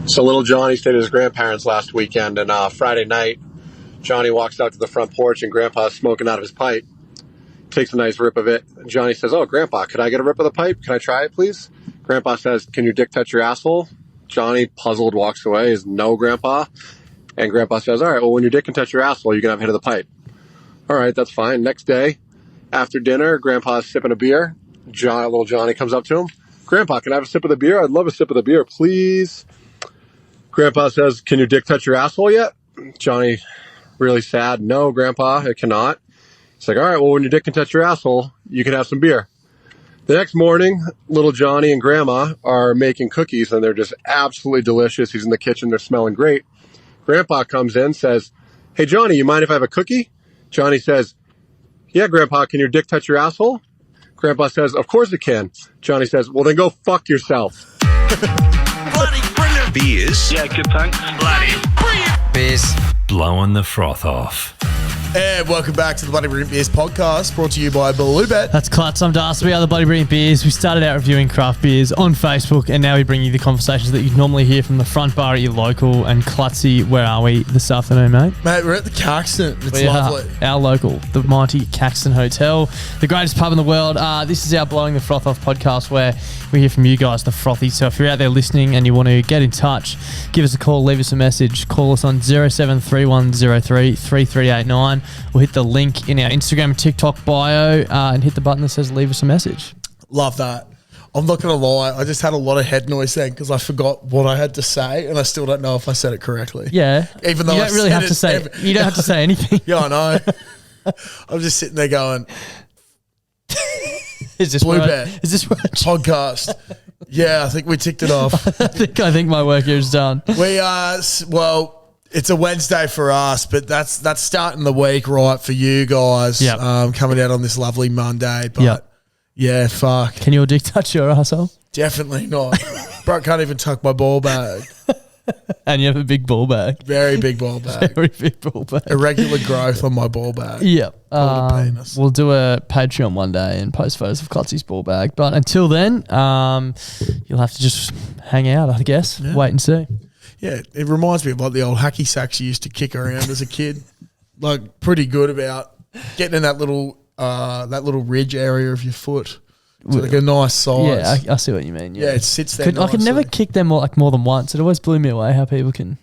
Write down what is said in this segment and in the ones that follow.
So little Johnny stayed at his grandparents last weekend, and Friday night, Johnny walks out to the front porch, and Grandpa's smoking out of his pipe. Takes a nice rip of it. Johnny says, "Oh, Grandpa, could I get a rip of the pipe? Can I try it, please?" Grandpa says, "Can your dick touch your asshole?" Johnny, puzzled, walks away. Is "No, Grandpa." And Grandpa says, "All right, well, when your dick can touch your asshole, you can have a hit of the pipe." All right, that's fine. Next day, after dinner, Grandpa's sipping a beer. Little Johnny comes up to him. "Grandpa, can I have a sip of the beer? I'd love a sip of the beer, please." Grandpa says, "Can your dick touch your asshole yet?" Johnny, really sad. "No, Grandpa, it cannot." He's like, "All right, well, when your dick can touch your asshole, you can have some beer." The next morning, little Johnny and Grandma are making cookies, and they're just absolutely delicious. He's in the kitchen. They're smelling great. Grandpa comes in, says, "Hey, Johnny, you mind if I have a cookie?" Johnny says, "Yeah, Grandpa, can your dick touch your asshole?" Grandpa says, "Of course it can." Johnny says, "Well, then go fuck yourself." Bloody brilliant. Beers. Yeah, good, thanks. Bloody brilliant. Beers. Blowing the Froth Off. And welcome back to the Bloody Brilliant Beers podcast, brought to you by Bluebet. That's Klutz. I'm Darcy. We are the Bloody Brilliant Beers. We started out reviewing craft beers on Facebook, and now we bring you the conversations that you'd normally hear from the front bar at your local. And Klutzy, where are we this afternoon, mate? Mate, we're at the Caxton. It's We lovely. are our local, the mighty Caxton Hotel, the greatest pub in the world. This is our Blowing the Froth Off podcast, where we hear from you guys, the Frothies. So if you're out there listening and you want to get in touch, give us a call, leave us a message. Call us on 0731033389, or hit the link in our Instagram and TikTok bio and hit the button that says leave us a message. Love that. I'm not going to lie. I just had a lot of head noise then because I forgot what I had to say, and I still don't know if I said it correctly. Yeah. Even though you don't really have to say you don't have to say anything. Yeah, I know. I'm just sitting there going, Is this Bluebet. Is this podcast. Yeah, I think we ticked it off. I think my work here is done. We are, well, it's a Wednesday for us, but that's starting the week right for you guys. Yep. Coming out on this lovely Monday. But Yep. yeah, fuck. Can your dick touch your asshole? Definitely not. Bro, can't even tuck my ball bag. And you have a big ball bag. Very big ball bag. Very big ball bag. Irregular growth on my ball bag. Yep. Called a penis. We'll do a Patreon one day and post photos of Klutzy's ball bag. But until then, you'll have to just hang out, I guess. Yeah. Wait and see. Yeah, it reminds me of like the old hacky sacks you used to kick around as a kid. Like pretty good about getting in that little ridge area of your foot. It's like a nice size. Yeah, I see what you mean. Yeah, it sits there I could never kick them more than once. It always blew me away how people can,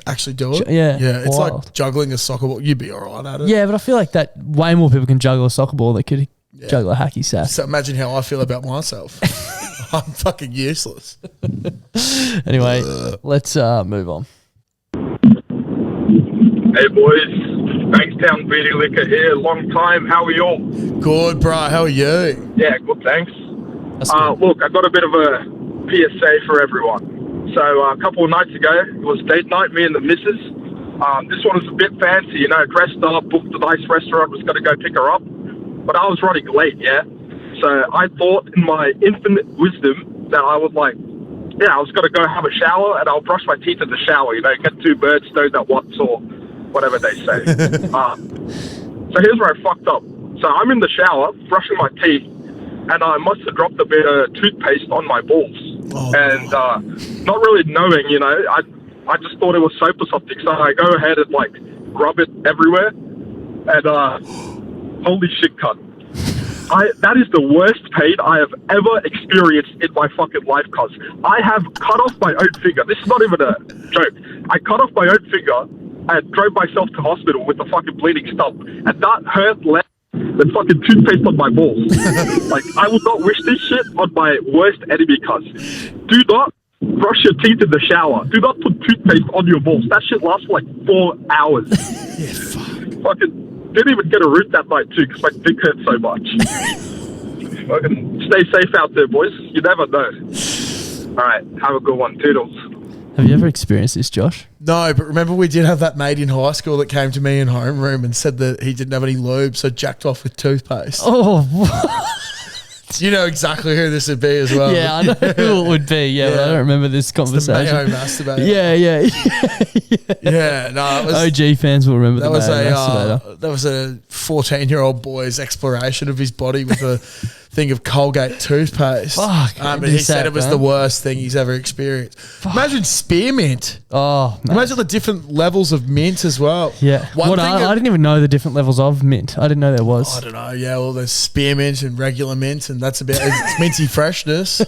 actually do it. Yeah, Yeah, it's wild. like juggling a soccer ball. You'd be all right at it. Yeah, but I feel like that way more people can juggle a soccer ball than could juggle a hacky sack. So imagine how I feel about myself. I'm fucking useless. Anyway, let's move on. Hey boys, Bankstown Beauty Liquor here. Long time. How are you all? Good, bro. How are you? Yeah, good. Thanks. That's good. Look, I got a bit of a PSA for everyone. So a couple of nights ago, it was date night. Me and the missus. This one was a bit fancy, dressed up, booked a nice restaurant. Was going to go pick her up, but I was running late. Yeah, so I thought, in my infinite wisdom, that I would I was going to go have a shower and I'll brush my teeth in the shower. Get two birds stoned at once, or whatever they say. So here's where I fucked up. So I'm in the shower, brushing my teeth, and I must have dropped a bit of toothpaste on my balls. And not really knowing, I just thought it was soap or something. So I go ahead and rub it everywhere, and holy shit, cunt. That is the worst pain I have ever experienced in my fucking life, cuz I have cut off my own finger. This is not even a joke. I cut off my own finger and drove myself to hospital with a fucking bleeding stump, and that hurt less than fucking toothpaste on my balls. I would not wish this shit on my worst enemy, cuz. Do not brush your teeth in the shower. Do not put toothpaste on your balls. That shit lasts for 4 hours. Yeah, fuck. Fucking didn't even get a root that night too because my dick hurt so much. Fucking stay safe out there, boys. You never know. All right, have a good one. Toodles. Have you ever experienced this, Josh? No, but remember we did have that mate in high school that came to me in homeroom and said that he didn't have any lube, so jacked off with toothpaste. Oh, You know exactly who this would be as well. yeah, I know who it would be. Yeah, but I don't remember this The conversation. Mayo masturbator. Yeah. Yeah, no, it was, OG fans will remember that the was Mayo masturbator. that was a 14-year-old boy's exploration of his body with a thing of Colgate toothpaste. Fuck, And he said it was the worst thing he's ever experienced. Imagine spearmint. Oh, man. Imagine the different levels of mint as well. Yeah. I didn't even know the different levels of mint. I didn't know there was. I don't know. Yeah, well, there's spearmint and regular mint, and that's about it's minty freshness.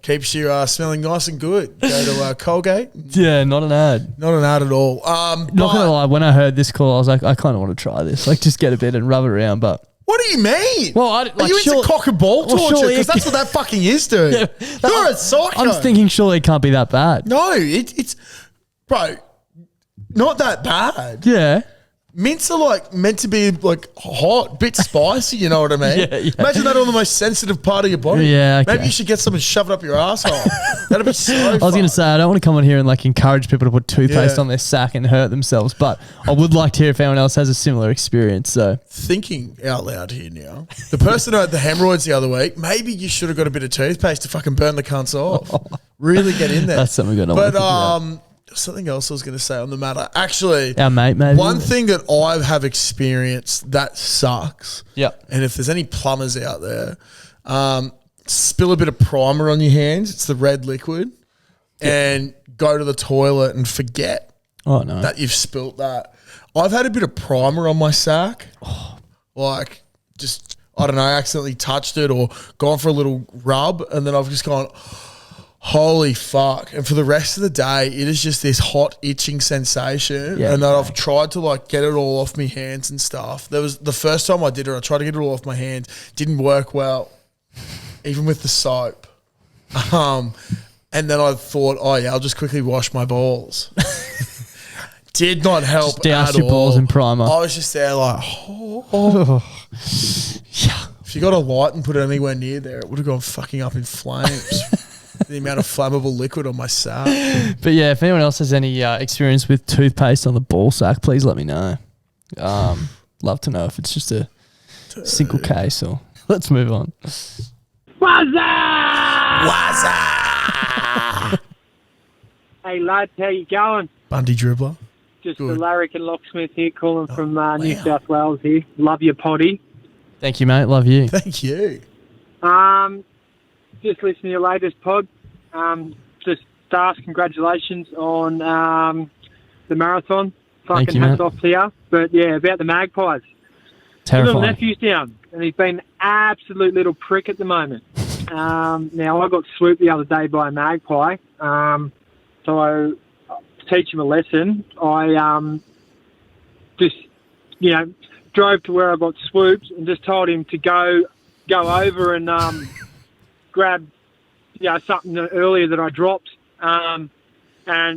Keeps you smelling nice and good. Go to Colgate. Yeah, not an ad. Not an ad at all. Not gonna lie, when I heard this call, I was like, I kind of want to try this. Like, just get a bit and rub it around, but. What do you mean? Well, are you into cock and ball torture? Because that's what that fucking is, dude. Yeah, You're a psycho. I'm thinking surely it can't be that bad. No, it's bro, not that bad. Yeah. Mints are like meant to be like hot, bit spicy, you know what I mean? Yeah. Imagine that on the most sensitive part of your body. Yeah, okay. Maybe you should get some and shove it up your asshole. That'd be so I was going to say, I don't want to come on here and like encourage people to put toothpaste Yeah. on their sack and hurt themselves, but I would like to hear if anyone else has a similar experience. So Thinking out loud here now. The person who had the hemorrhoids the other week, maybe you should have got a bit of toothpaste to fucking burn the cunts off. Really get in there. that's something we're going to But something else I was going to say on the matter. Actually, our mate, maybe. one thing that I have experienced that sucks. Yep. And if there's any plumbers out there, spill a bit of primer on your hands. It's the red liquid. And go to the toilet and forget that you've spilt that. I've had a bit of primer on my sack. Like just, I don't know, accidentally touched it or gone for a little rub. And then I've just gone, holy fuck. And for the rest of the day, it is just this hot itching sensation. Yeah, and then I've tried to like get it all off my hands and stuff. There was the first time I did it, I tried to get it all off my hands. Didn't work well, even with the soap. And then I thought, oh yeah, I'll just quickly wash my balls. Did not help Just douse at your all. balls in primer. I was just there like, If you got a light and put it anywhere near there, it would have gone fucking up in flames. The amount of flammable liquid on my sack. But yeah, if anyone else has any experience with toothpaste on the ball sack, please let me know. Love to know if it's just a single case or. Let's move on. Hey lads, how you going? Bundy dribbler. Just Good. the Larrick and Locksmith here calling from New South Wales here. Love your potty. Thank you, mate. Love you. Thank you. Just listening to your latest pod. Just stars, congratulations on the marathon. Thank Fucking you, hats mate. off to you. But yeah, about the magpies. My little Terrifying. nephew's down, and he's been an absolute little prick at the moment. Now, I got swooped the other day by a magpie. So to teach him a lesson, I just, drove to where I got swooped and just told him to go over and grab, something earlier that I dropped, and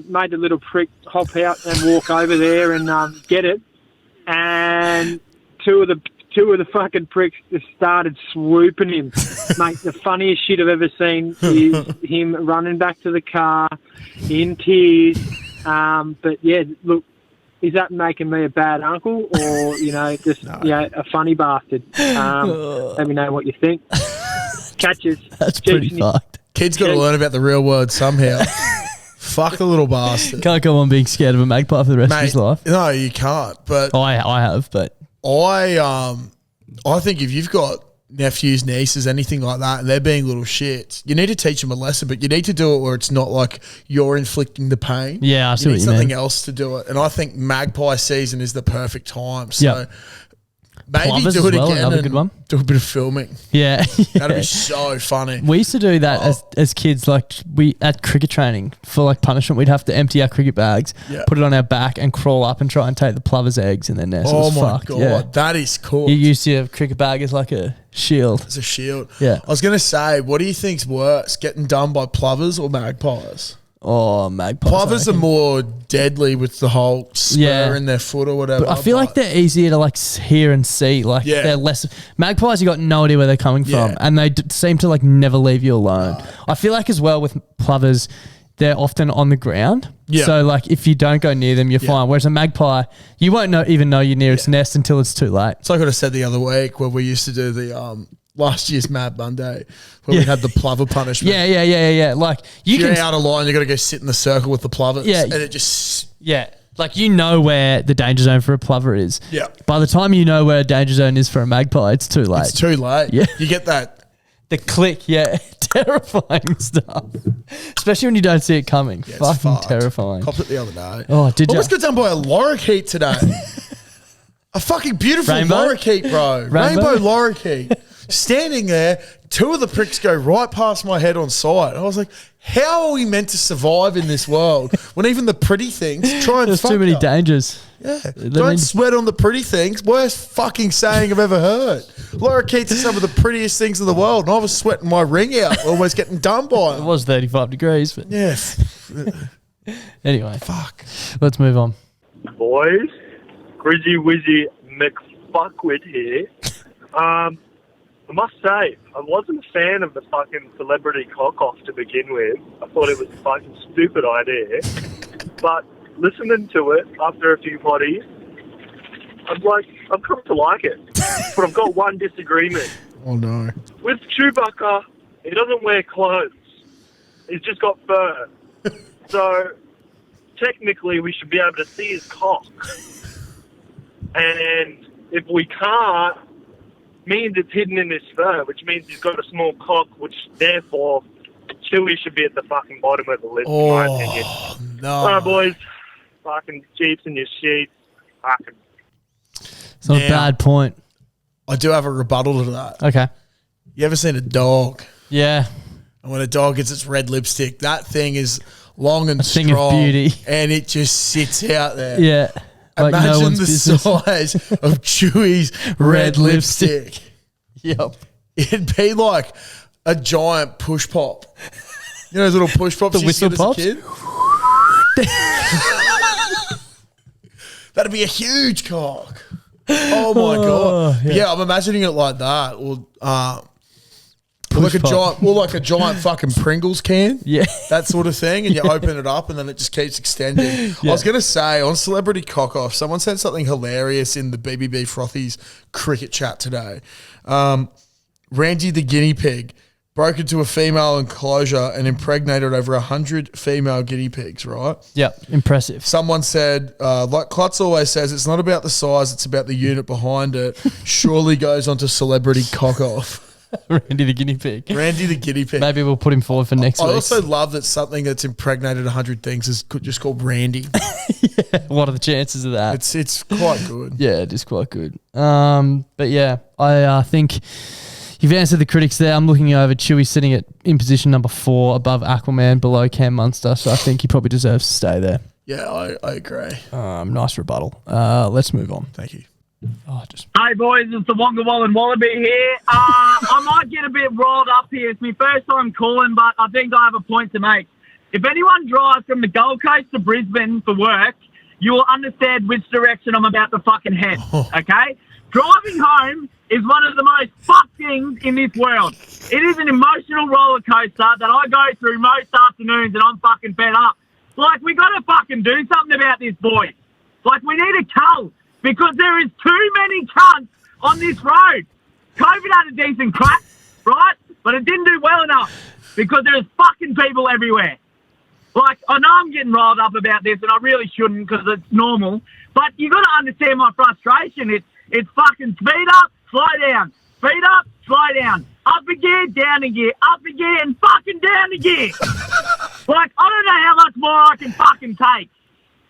made the little prick hop out and walk over there and get it. And two of the fucking pricks just started swooping him. Mate, the funniest shit I've ever seen is him running back to the car in tears. But yeah, look, is that making me a bad uncle or, a funny bastard? Let me know what you think. Catches. That's pretty fucked. Kid's got to learn about the real world somehow. Fuck the little bastard. Can't go on being scared of a magpie for the rest of his life. No, you can't. But I have, but I think if you've got nephews, nieces, anything like that, and they're being little shits, you need to teach them a lesson, but you need to do it where it's not like you're inflicting the pain. Yeah, I see you what need you something mean. else to do it. And I think magpie season is the perfect time. So Yep. maybe Plovers do it as well, again another and good one. do a bit of filming. yeah. That'd be so funny. We used to do that as kids, like we at cricket training for like punishment. We'd have to empty our cricket bags, Yeah. put it on our back, and crawl up and try and take the plover's eggs in their nest. It Oh was my fucked. God, Yeah. that is cool. You used your cricket bag as like a shield. As a shield. Yeah. I was going to say, what do you think's worse, getting done by plovers or magpies? Oh, magpies. Plovers I are reckon. more deadly with the whole spur Yeah. in their foot or whatever. But I feel like they're easier to like hear and see. Like Yeah. they're less. Magpies, you got no idea where they're coming from, Yeah. and they seem to like never leave you alone. I feel like as well with plovers, they're often on the ground. Yeah. So like if you don't go near them, you're Yeah. fine. Whereas a magpie, you won't even know you're near its nest until it's too late. It's like what I said the other week where we used to do the last year's Mad Monday where we had the plover punishment. Yeah. Like you If you're can. out of line, you got to go sit in the circle with the plovers. Yeah. And it just... Yeah. Like you know where the danger zone for a plover is. Yeah. By the time you know where a danger zone is for a magpie, it's too late. It's too late. Yeah. You get that The click, yeah. Terrifying stuff. Especially when you don't see it coming. Yeah, it's Fucking fucked. terrifying. Copped it the other day. Oh, did you? Almost got done by a lorikeet today. A fucking beautiful Rainbow? lorikeet, bro. Rainbow lorikeet. Standing there, two of the pricks go right past my head on sight. I was like, how are we meant to survive in this world when even the pretty things try and There's fuck too many us? dangers. Yeah. Don't sweat on the pretty things. Worst fucking saying I've ever heard. Lorikeets are some of the prettiest things in the world, and I was sweating my ring out, almost getting done by It them. was 35 degrees, but Yes. anyway. Fuck. Let's move on. Boys, Grizzy Wizzy McFuckwit here. I must say, I wasn't a fan of the fucking celebrity cock-off to begin with. I thought it was a fucking stupid idea. But listening to it after a few potties, I've come to like it. But I've got one disagreement. Oh, no. With Chewbacca, he doesn't wear clothes. He's just got fur. So, technically, we should be able to see his cock. And if we can't, means it's hidden in his fur, which means he's got a small cock, which therefore Chewie should be at the fucking bottom of the list, in my opinion. No. All right, boys. Fucking Jeeps in your sheets. Fucking. It's not a Now- bad point. I do have a rebuttal to that. Okay. You ever seen a dog? Yeah. And when a dog gets its red lipstick, that thing is long and thing strong. of beauty. And it just sits out there. Yeah. Like no Imagine one's the business. size of Chewie's red lipstick. Yep. It'd be like a giant push pop. You know those little push pops The you used to whistle get as a kid? That'd be a huge cock. Oh my god! Yeah. I'm imagining it like that, or like a pop. giant fucking Pringles can. Yeah. That sort of thing, and you open it up, and then it just keeps extending. I was gonna say on Celebrity Cock Off, someone said something hilarious in the BBB Frothies cricket chat today. Randy the guinea pig broke into a female enclosure and impregnated over 100 female guinea pigs, right? Yep. Impressive. Someone said, like Klutz always says, it's not about the size, it's about the unit behind it. Surely goes on to Celebrity Cock Off. Randy the guinea pig. Randy the guinea pig. Maybe we'll put him forward for next I week. also love that something that's impregnated 100 things is just called Randy. What are the chances of that? It's quite good. Yeah, it is quite good. But yeah, I think you've answered the critics there. I'm looking over Chewie sitting in position number 4 above Aquaman, below Cam Munster. So I think he probably deserves to stay there. Yeah, I agree. Nice rebuttal. Let's move on. Thank you. Hey boys, it's the Wonga Wallen Wallaby here. I might get a bit rolled up here. It's my first time calling, but I think I have a point to make. If anyone drives from the Gold Coast to Brisbane for work, you will understand which direction I'm about to fucking head, okay? Driving home is one of the most fucked things in this world. It is an emotional roller coaster that I go through most afternoons, and I'm fucking fed up. Like, we got to fucking do something about this, boys. Like, we need a cull. Because there is too many cunts on this road. COVID had a decent crack, right? But it didn't do well enough because there's fucking people everywhere. Like, I know I'm getting riled up about this, and I really shouldn't because it's normal. But you got to understand my frustration. It's fucking speed up, slow down. Speed up, slow down. Up a gear, down a gear. Up a gear, and fucking down a gear. Like, I don't know how much more I can fucking take.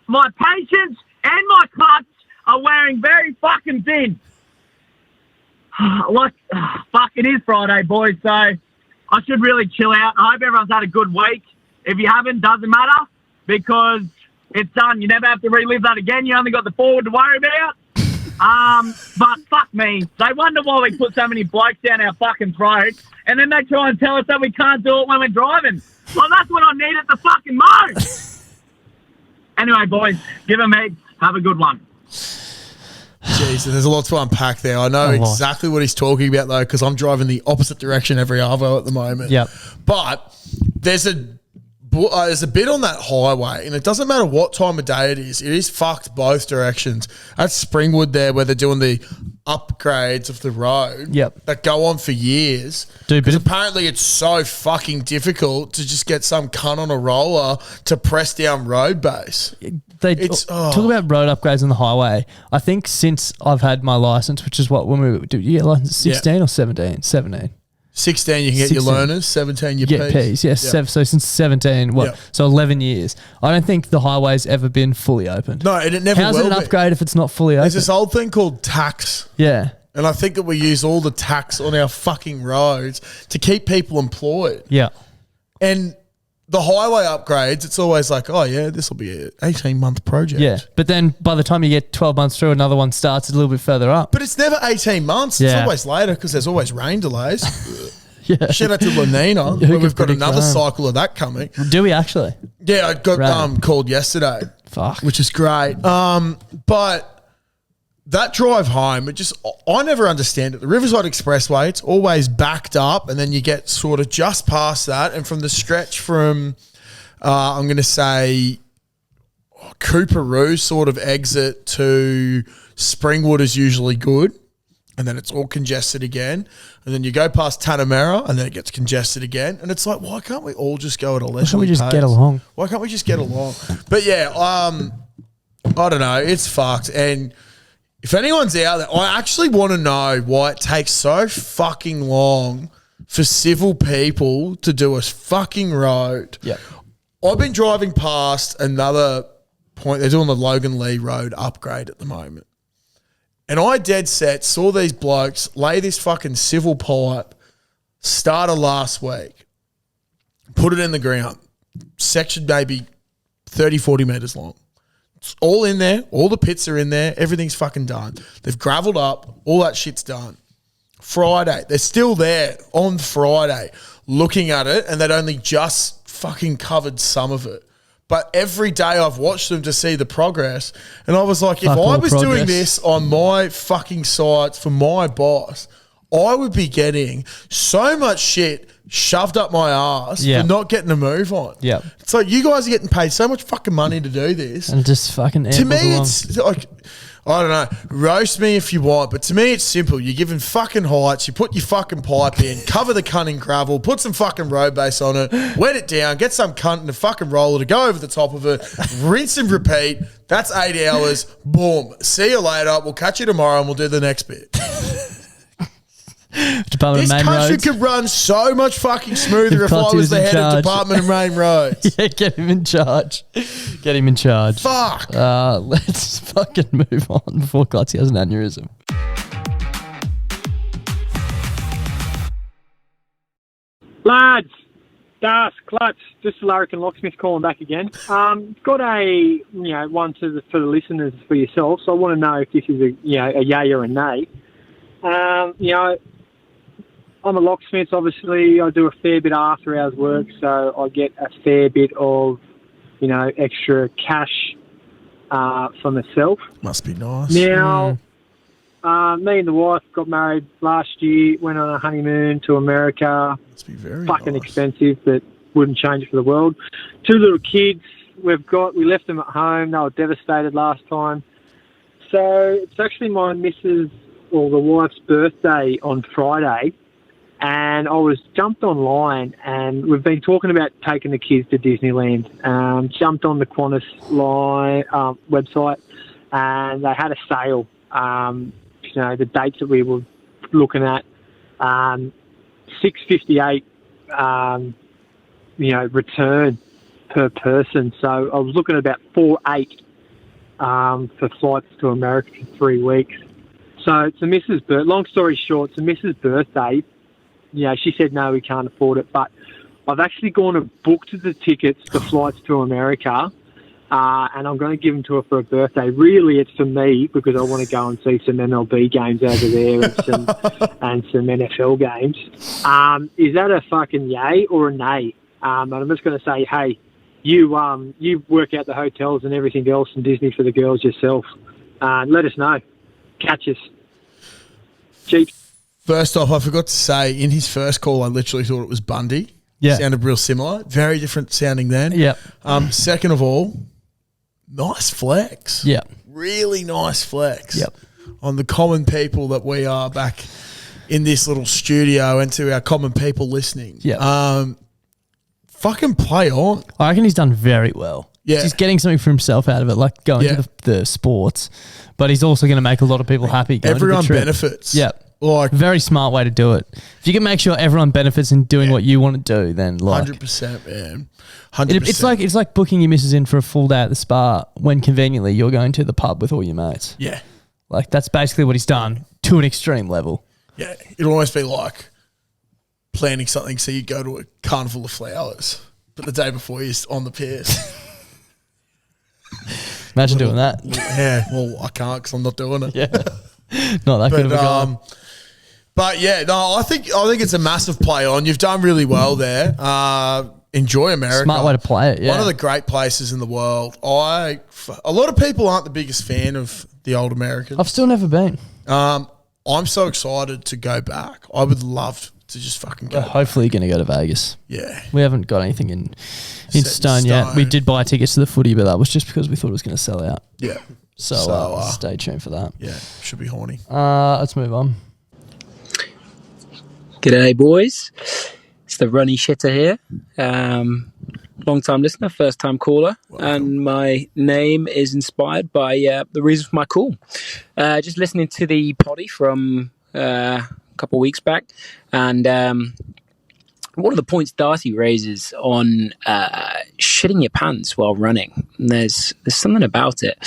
My patience and my clutch are wearing very fucking thin. Fuck, it is Friday, boys, so I should really chill out. I hope everyone's had a good week. If you haven't, doesn't matter, because it's done. You never have to relive that again. You only got the forward to worry about. But fuck me. They wonder why we put so many blokes down our fucking throat, and then they try and tell us that we can't do it when we're driving. Well, that's what I need at the fucking most. Anyway, boys, give them heaps. Have a good one. Jeez, there's a lot to unpack there. I know exactly what he's talking about, though, because I'm driving the opposite direction every arvo at the moment. Yep. But there's a bit on that highway, and it doesn't matter what time of day it is fucked both directions. That's Springwood there, where they're doing the upgrades of the road that go on for years. Because apparently it's so fucking difficult to just get some cunt on a roller to press down road base. Talk about road upgrades on the highway. I think since I've had my license, which is what, when you get license 16 or 17? 17. 16, you can get 16. your learners. 17, your Get Ps. Yes, so since 17, so 11 years. I don't think the highway's ever been fully opened. No, and it never How's will it an be. upgrade if it's not fully open? There's this old thing called tax. Yeah. And I think that we use all the tax on our fucking roads to keep people employed. Yeah. And the highway upgrades, it's always like, oh, yeah, this will be an 18-month project. Yeah. But then by the time you get 12 months through, another one starts a little bit further up. But it's never 18 months. It's always later because there's always rain delays. Yeah. Shout out to La Nina, where we've got another cycle of that coming. Do we actually? Yeah, I got called yesterday. Fuck. Which is great. But that drive home, I never understand it. The Riverside Expressway, it's always backed up, and then you get sort of just past that, and from the stretch from, I'm going to say, Cooperoo sort of exit to Springwood is usually good, and then it's all congested again, and then you go past Tanamera, and then it gets congested again, and it's like, why can't we all just go at a leisurely pace? Why can't we just get along? Why can't we just get along? But yeah, I don't know. It's fucked, and if anyone's out there, I actually want to know why it takes so fucking long for civil people to do a fucking road. Yeah. I've been driving past another point. They're doing the Logan Lee Road upgrade at the moment. And I dead set saw these blokes lay this fucking civil pipe starter last week, put it in the ground, section maybe 30, 40 metres long. It's all in there. All the pits are in there. Everything's fucking done. They've gravelled up. All that shit's done. Friday. They're still there on Friday looking at it, and they'd only just fucking covered some of it. But every day I've watched them to see the progress, and I was like, if I was doing this on my fucking sites for my boss, I would be getting so much shit shoved up my ass for not getting a move on. Yeah. It's like, you guys are getting paid so much fucking money to do this. And just fucking to me, it's like, I don't know, roast me if you want, but to me it's simple. You're given fucking heights, you put your fucking pipe in, cover the cunt in gravel, put some fucking road base on it, wet it down, get some cunt in a fucking roller to go over the top of it, rinse and repeat. That's 8 hours. Boom. See you later. We'll catch you tomorrow and we'll do the next bit. Department this of Main country Roads. could run so much fucking smoother if I Conti was the in head charge. of Department of Main Roads. Yeah, get him in charge. Get him in charge. Fuck. Let's fucking move on before Clutzy has an aneurysm. Lads, Das, Clutch, just Larrick and Locksmith calling back again. Got a one for the listeners for yourself. So I want to know if this is a yay or a nay. I'm a locksmith, obviously. I do a fair bit of after hours work, so I get a fair bit of, extra cash for myself. Must be nice. Now, me and the wife got married last year, went on a honeymoon to America. Must be very fucking nice. expensive, but wouldn't change it for the world. 2 little kids we left them at home. They were devastated last time. So it's actually my missus, or the wife's birthday on Friday, and I was jumped online, and we've been talking about taking the kids to Disneyland. Jumped on the Qantas line website, and they had a sale. The dates that we were looking at, $658, return per person. So I was looking at about $4,800 for flights to America for 3 weeks. So it's a Mrs. Long story short, it's a Mrs. birthday. She said, no, we can't afford it. But I've actually gone and booked the tickets, the flights to America, and I'm going to give them to her for her birthday. Really, it's for me because I want to go and see some MLB games over there and some NFL games. Is that a fucking yay or a nay? And I'm just going to say, hey, you work out the hotels and everything else and Disney for the girls yourself. Let us know. Catch us. Cheap. First off, I forgot to say, in his first call, I literally thought it was Bundy. Yeah. Sounded real similar. Very different sounding then. Yeah. Second of all, nice flex. Yeah. Really nice flex. Yep. On the common people that we are back in this little studio and to our common people listening. Yeah. Fucking play on. I reckon he's done very well. Yeah. He's getting something for himself out of it, like going to the sports, but he's also going to make a lot of people happy. Going Everyone to the trip. benefits. Yeah. Like Very smart way to do it. If you can make sure everyone benefits in doing what you want to do, then like 100%, man. 100%. it's like booking your missus in for a full day at the spa when conveniently you're going to the pub with all your mates. Yeah. Like that's basically what he's done to an extreme level. Yeah. It'll almost be like planning something so you go to a carnival of flowers, but the day before you're on the piers. Imagine doing that. Yeah. Well, I can't because I'm not doing it. Yeah. Not that good of a guy. But yeah, no, I think it's a massive play on. You've done really well there. Enjoy America. Smart way to play it, yeah. One of the great places in the world. A lot of people aren't the biggest fan of the old Americans. I've still never been. I'm so excited to go back. I would love to just fucking go. Hopefully you're going to go to Vegas. Yeah. We haven't got anything in Set in stone yet. stone. We did buy tickets to the footy, but that was just because we thought it was going to sell out. Yeah. So stay tuned for that. Yeah, should be horny. Let's move on. G'day, boys. It's the runny shitter here. Long time listener, first time caller. Welcome. And my name is inspired by the reason for my call. Just listening to the poddy from a couple of weeks back. And one of the points Darcy raises on shitting your pants while running. There's something about it.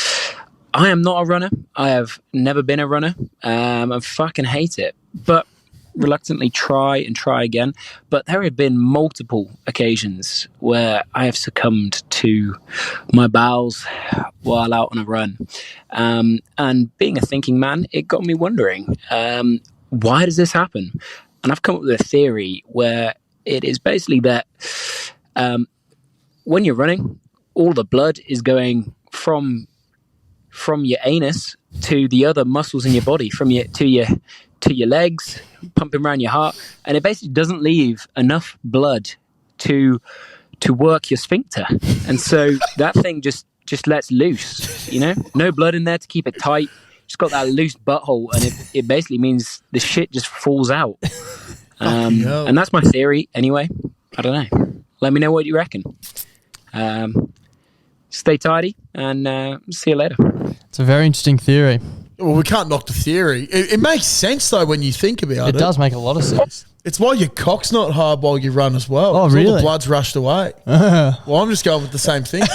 I am not a runner. I have never been a runner. I fucking hate it. But reluctantly try again. But there have been multiple occasions where I have succumbed to my bowels while out on a run. And being a thinking man, it got me wondering, why does this happen? And I've come up with a theory where it is basically that when you're running, all the blood is going from your anus to the other muscles in your body, to your legs, pumping around your heart, and it basically doesn't leave enough blood to work your sphincter, and so that thing just lets loose. No blood in there to keep it tight. Just got that loose butthole, and it basically means the shit just falls out. And that's my theory. Anyway, I don't know. Let me know what you reckon. Stay tidy, and see you later. It's a very interesting theory. Well, we can't knock the theory. It makes sense, though, when you think about it. It does make a lot of sense. It's why your cock's not hard while you run as well. Oh, 'cause really? All the blood's rushed away. Well, I'm just going with the same thinking.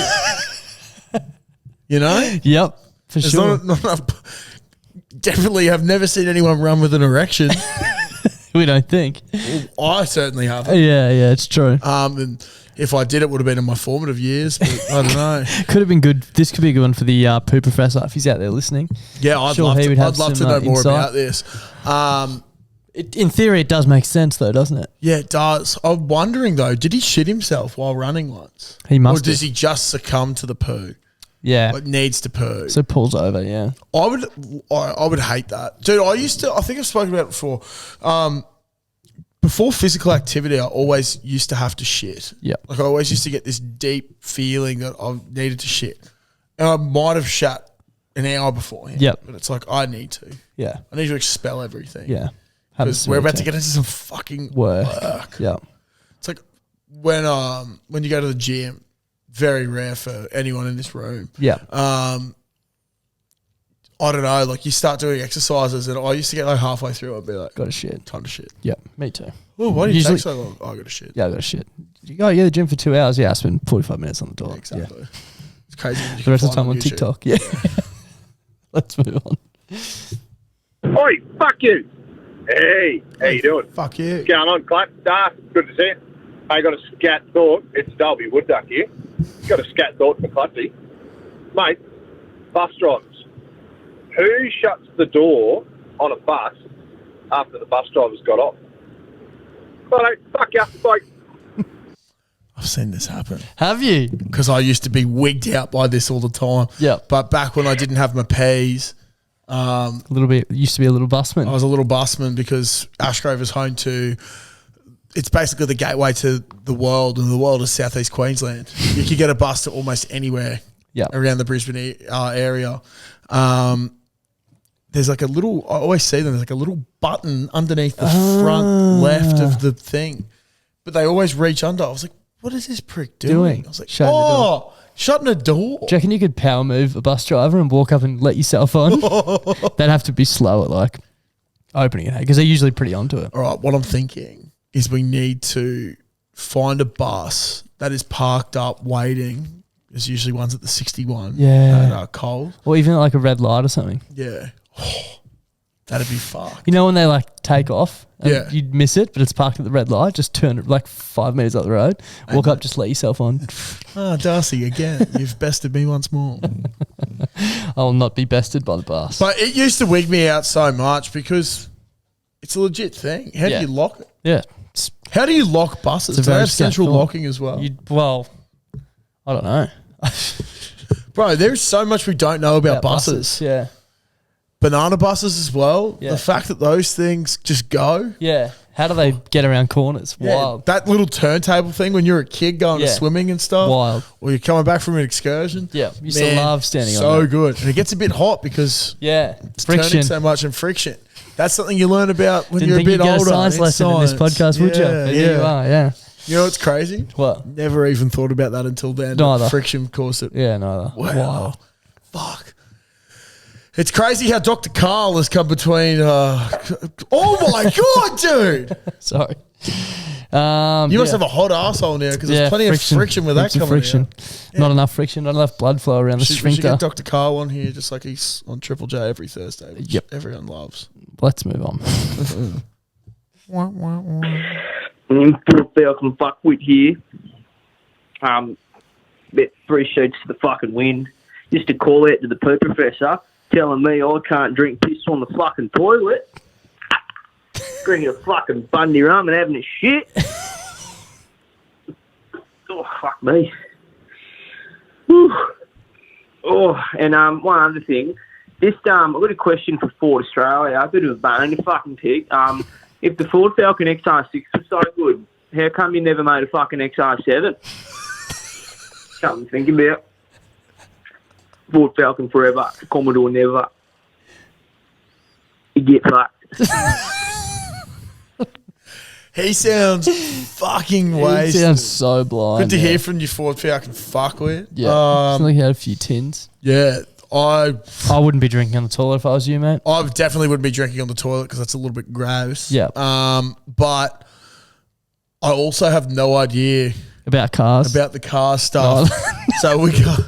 Yep, for There's sure. not enough. Definitely have never seen anyone run with an erection. We don't think. Well, I certainly haven't. Yeah, it's true. And if I did, it would have been in my formative years, but I don't know. Could have been good. This could be a good one for the poo professor if he's out there listening. Yeah, I'd Sure, love he to, would have I'd love to some, know more insight. about this. In theory, it does make sense, though, doesn't it? Yeah, it does. I'm wondering, though, did he shit himself while running once? He must Or does have. he just succumb to the poo? Yeah. Like, needs to poo. So pulls over, yeah. I would hate that. Dude, I think I've spoken about it before. Before physical activity, I always used to have to shit. Yeah. Like, I always used to get this deep feeling that I needed to shit. And I might have shat an hour beforehand. Yep. But it's like, I need to. Yeah. I need to expel everything. Yeah. Because we're about to get into some fucking work. Yeah. It's like when you go to the gym, very rare for anyone in this room. Yeah. I don't know, like you start doing exercises and I used to get like halfway through, I'd be like, Got to shit. time to shit. Yeah, me too. Oh, why do you Usually- take so long? Oh, I got to shit. Yeah, I got to shit. You go, the gym for 2 hours. Yeah, I spend 45 minutes on the dog. Exactly. Yeah. It's crazy. when you The can rest of the find time on YouTube. TikTok. Yeah. Let's move on. Oi, fuck you. Hey, how you doing? Fuck you. What's going on, Clark? Good to see you. I got a scat thought. It's Darby Woodduck here. Got a scat thought for Clutzy. Mate, bus drivers. Who shuts the door on a bus after the bus drivers got off? Righto, fuck you. Bye. I've seen this happen. Have you? Because I used to be wigged out by this all the time. Yeah. But back when I didn't have my P's, A little bit. Used to be a little busman. I was a little busman because Ashgrove is home to, it's basically the gateway to the world, and the world is southeast Queensland. You can get a bus to almost anywhere around the Brisbane area. There's like a little, I always see them, there's like a little button underneath the front left of the thing. But they always reach under. I was like, what is this prick doing? I was like, shutting a door. Do you reckon you could power move a bus driver and walk up and let yourself on? They'd have to be slower, like. opening it, because they're usually pretty onto it. All right, what I'm thinking is we need to find a bus that is parked up waiting. There's usually ones at the 61 at Coles. Or even like a red light or something. Yeah. That'd be fucked. You know when they like take off and Yeah. you'd miss it, but it's parked at the red light, just turn it like 5 meters up the road, walk up, just let yourself on. Darcy, again, you've bested me once more. I will not be bested by the bus. But it used to wig me out so much because it's a legit thing. How do you lock it? Yeah. How do you lock buses? It's a Do they very have central scary thought. locking as well? Well, I don't know. Bro, there's so much we don't know about buses. Yeah. Banana buses as well. Yeah. The fact that those things just go. Yeah. How do they get around corners? Yeah, Wild. that little turntable thing when you're a kid going to swimming and stuff. Wild. Or you're coming back from an excursion. Yeah. Used to love standing on So that. good. And it gets a bit hot because it's friction. turning so much and friction. That's something you learn about when Didn't you're a think bit you'd get older. a science in lesson in this podcast, would you? Yeah, But there you are, yeah. You know what's crazy? What? Never even thought about that until then. Neither. Friction caused it. Yeah, neither. Wow. Fuck. It's crazy how Dr. Carl has come between. Oh my God, dude. Sorry. You must have a hot asshole now because there's plenty of friction with that coming friction. out. Not enough friction, not enough blood flow around the We should sphincter. get Dr. Carl on here just like he's on Triple J every Thursday, which everyone loves. Let's move on. Phil Falcon fuckwit here. Bet 3 sheets to the fucking wind. Just a call out to the poo professor telling me I can't drink piss on the fucking toilet. Drinking a fucking Bundy rum and having a shit. Oh, fuck me. Whew. Oh, and one other thing. I've got a question for Ford Australia. A bit of a bone to fucking pick. If the Ford Falcon XR6 was so good, how come you never made a fucking XR7? Something to think about. Ford Falcon forever, Commodore never. You get fucked. He sounds fucking wasted. He sounds so blind. Good to hear from you, Ford Falcon fuckwit. Yeah. Sounds like he had a few tins. Yeah. I wouldn't be drinking on the toilet if I was you, mate. I definitely wouldn't be drinking on the toilet because that's a little bit gross. Yeah. But I also have no idea about cars. About the car stuff. So we got,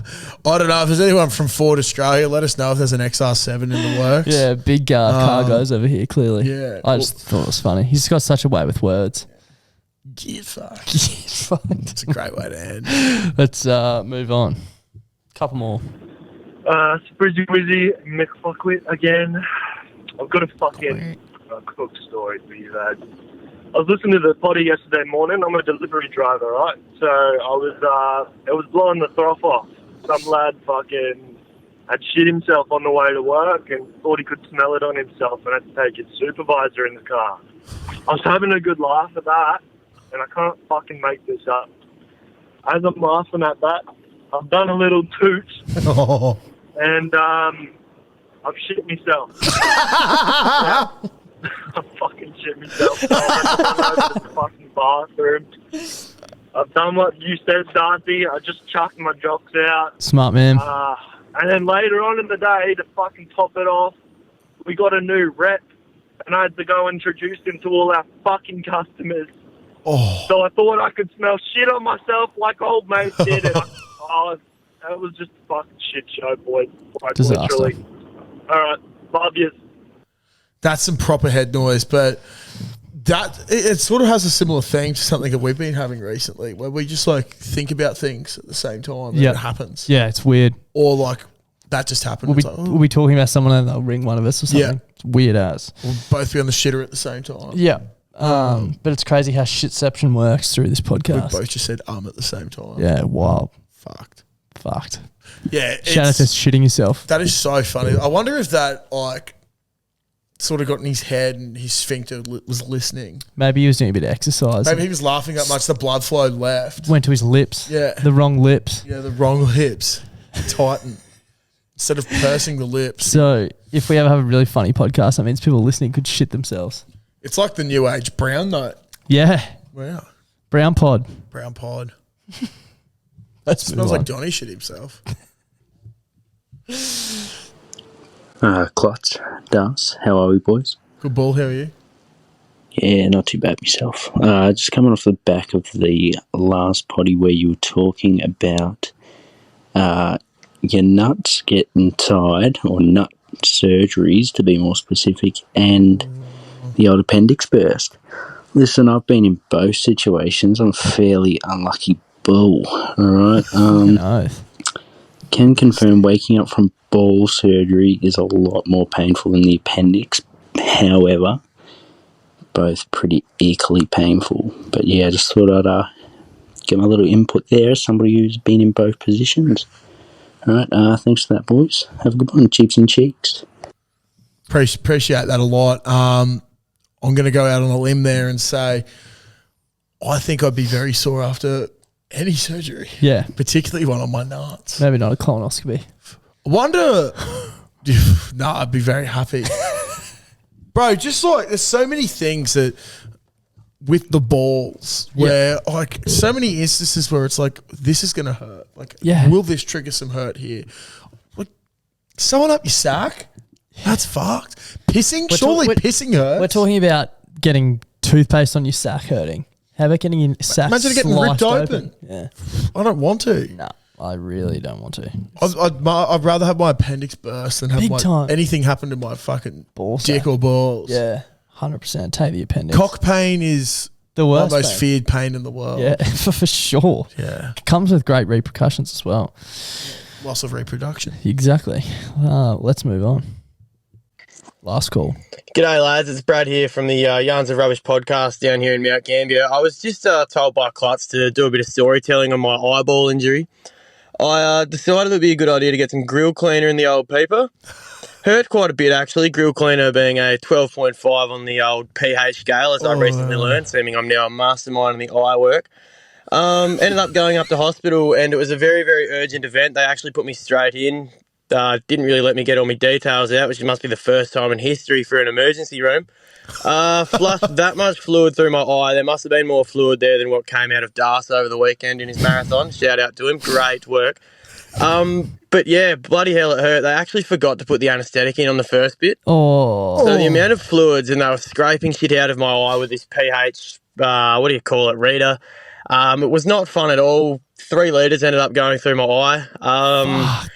I don't know if there's anyone from Ford Australia. Let us know if there's an XR7 in the works. Yeah, big cargoes over here, clearly. Yeah. I just thought it was funny. He's got such a way with words. Get fucked. Get fucked. It's a great way to end. Let's move on. Couple more. Sprizzy Wizzy, McFuckwit again. I've got a fucking cook story for you, lad. I was listening to the potty yesterday morning. I'm a delivery driver, right? So it was blowing the froth off. Some lad fucking had shit himself on the way to work and thought he could smell it on himself and had to take his supervisor in the car. I was having a good laugh at that, and I can't fucking make this up. As I'm laughing at that, I've done a little toot. And I've shit myself. I fucking shit myself. I went to the fucking bathroom. I've done what you said, Darcy. I just chucked my jocks out. Smart man. And then later on in the day, to fucking top it off, we got a new rep, and I had to go introduce him to all our fucking customers. Oh. So I thought I could smell shit on myself like old mates did. And it was just a fucking shit show, boys. Like, Disaster. literally. All right. Love you. That's some proper head noise, but it sort of has a similar thing to something that we've been having recently, where we just like think about things at the same time and it happens. Yeah, it's weird. Or like that just happened. We'll be talking about someone and they'll ring one of us or something. Yeah. It's weird as. We'll both be on the shitter at the same time. Yeah. But it's crazy how shitception works through this We podcast. both just said at the same time. Yeah, wild. Fucked. Yeah. Shout out to shitting yourself. That is so funny. I wonder if that like sort of got in his head and his sphincter was listening. Maybe he was doing a bit of exercise. Maybe he was laughing that much the blood flow left. Went to his lips. Yeah. The wrong lips. Yeah, the wrong lips. Tighten. Instead of pursing the lips. So if we ever have a really funny podcast, that means people listening could shit themselves. It's like the new age brown note. Yeah. Wow. Brown pod. Brown pod. That smells like Donny shit himself. Klutz, Das, how are we, boys? Good ball. How are you? Yeah, not too bad myself. Just coming off the back of the last potty where you were talking about your nuts getting tied, or nut surgeries to be more specific, and the old appendix burst. Listen, I've been in both situations. I'm a fairly unlucky bull, alright? Can confirm waking up from ball surgery is a lot more painful than the appendix. However, both pretty equally painful. But yeah, I just thought I'd get my little input there as somebody who's been in both positions. Alright, thanks for that, boys. Have a good one, cheeks and cheeks. Appreciate that a lot. I'm going to go out on a limb there and say I think I'd be very sore after any surgery. Yeah. Particularly one on my nuts. Maybe not a colonoscopy. I wonder... no, I'd be very happy. Bro, just like there's so many things that with the balls where like so many instances where it's like this is going to hurt. Like will this trigger some hurt here? Like sewing up your sack? That's fucked. Pissing? Surely pissing hurts. We're talking about getting toothpaste on your sack hurting. How about getting your sack Imagine getting ripped open. Yeah. I don't want to. No, I really don't want to. I'd rather have my appendix burst than have Big time. anything happen to my fucking Ball dick sack. or balls. Yeah, 100%. Take the appendix. Cock pain is the worst my most feared pain in the world. Yeah, for sure. Yeah. It comes with great repercussions as well. Loss of reproduction. Exactly. Let's move on. Last call. G'day lads, it's Brad here from the Yarns of Rubbish podcast down here in Mount Gambier. I was just told by Klutz to do a bit of storytelling on my eyeball injury. I decided it would be a good idea to get some grill cleaner in the old peeper. Hurt quite a bit actually, grill cleaner being a 12.5 on the old pH scale, as I recently learned, seeming I'm now a mastermind in the eye work. Ended up going up to hospital and it was a very, very urgent event. They actually put me straight in. Didn't really let me get all my details out, which must be the first time in history for an emergency room. Flushed that much fluid through my eye. There must have been more fluid there than what came out of Das over the weekend in his marathon. Shout out to him. Great work. But yeah, bloody hell it hurt. They actually forgot to put the anaesthetic in on the first bit. Oh. So the amount of fluids, and they were scraping shit out of my eye with this pH, reader. It was not fun at all. 3 litres ended up going through my eye.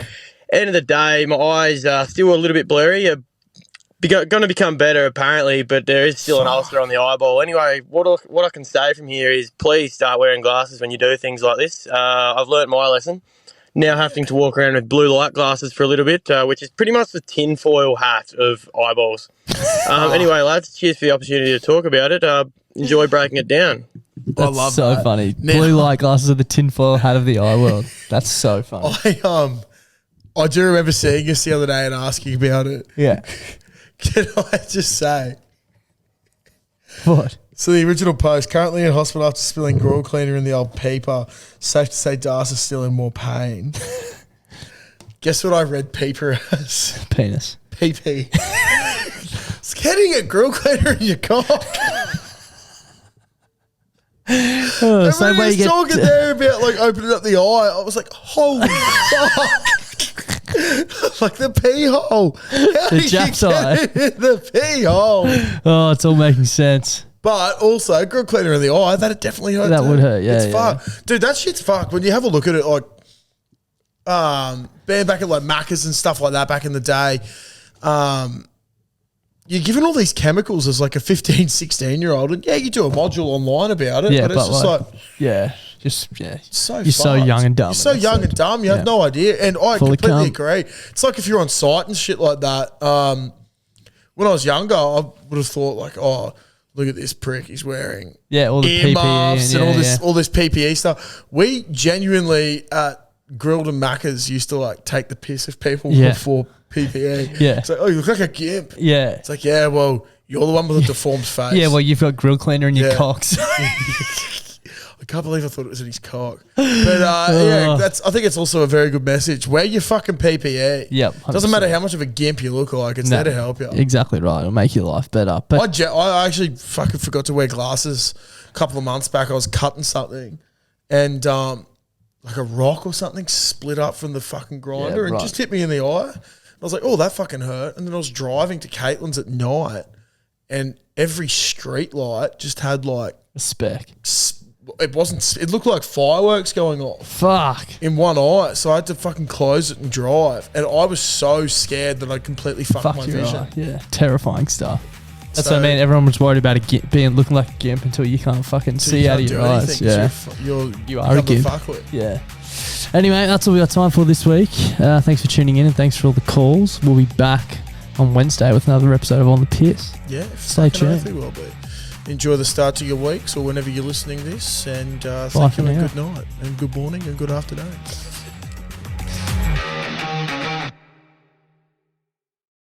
End of the day, my eyes are still a little bit blurry. Going to become better apparently, but there is still an ulcer on the eyeball. Anyway, what I can say from here is please start wearing glasses when you do things like this. I've learnt my lesson. Now having to walk around with blue light glasses for a little bit, which is pretty much the tinfoil hat of eyeballs. Anyway, lads, cheers for the opportunity to talk about it. Enjoy breaking it down. That's I love so that. funny. Now- Blue light glasses are the tinfoil hat of the eye world. That's so funny. I do remember seeing us the other day and asking about it. Yeah. Can I just say? What? So the original post, currently in hospital after spilling grill cleaner in the old peeper. Safe to say Das is still in more pain. Guess what I read peeper as? Penis. PP. It's getting a grill cleaner in your cock. Same way you get talking there about like opening up the eye. I was like, holy fuck. Like the pee hole. How The did Jap's you eye. get it in the pee hole? Oh, it's all making sense. But also, grill cleaner in the eye, that'd definitely hurt. That would hurt, yeah, It's yeah. fucked. Dude, that shit's fucked. When you have a look at it, like, being back at like Macca's and stuff like that back in the day, you're given all these chemicals as like a 15, 16-year-old. And yeah, you do a module online about it, Yeah, but it's just like yeah. You're so fucked. young and dumb. You're so young and dumb. You have no idea. And I Fully completely calm. agree. It's like if you're on site and shit like that. When I was younger, I would have thought like, oh, look at this prick. He's wearing all the earmuffs PPE and all this PPE stuff. We genuinely at Grilled and Macca's used to like take the piss of people before PPE. Yeah. It's like, oh, you look like a gimp. Yeah. It's like, yeah, well, you're the one with a deformed face. Yeah, well, you've got grill cleaner in your cocks. I can't believe I thought it was in his cock. But yeah, I think it's also a very good message. Wear your fucking PPE. Yep. Doesn't matter how much of a gimp you look like. It's there to help you. Exactly right. It'll make your life better. But I actually fucking forgot to wear glasses a couple of months back. I was cutting something and like a rock or something split up from the fucking grinder and just hit me in the eye. I was like, oh, that fucking hurt. And then I was driving to Caitlin's at night and every street light just had like a speck. It wasn't. It looked like fireworks going off. Fuck. In one eye, so I had to fucking close it and drive, and I was so scared that I completely fucked my vision. Eye. Yeah, terrifying stuff. That's what I mean. Everyone was worried about looking like a gimp until you can't fucking see out of your eyes. Yeah, you are a gimp. Yeah. Anyway, that's all we got time for this week. Thanks for tuning in and thanks for all the calls. We'll be back on Wednesday with another episode of On the Piss. Yeah, stay tuned. Will be. Enjoy the start to your weeks or whenever you're listening to this, and thank you and good night and good morning and good afternoon.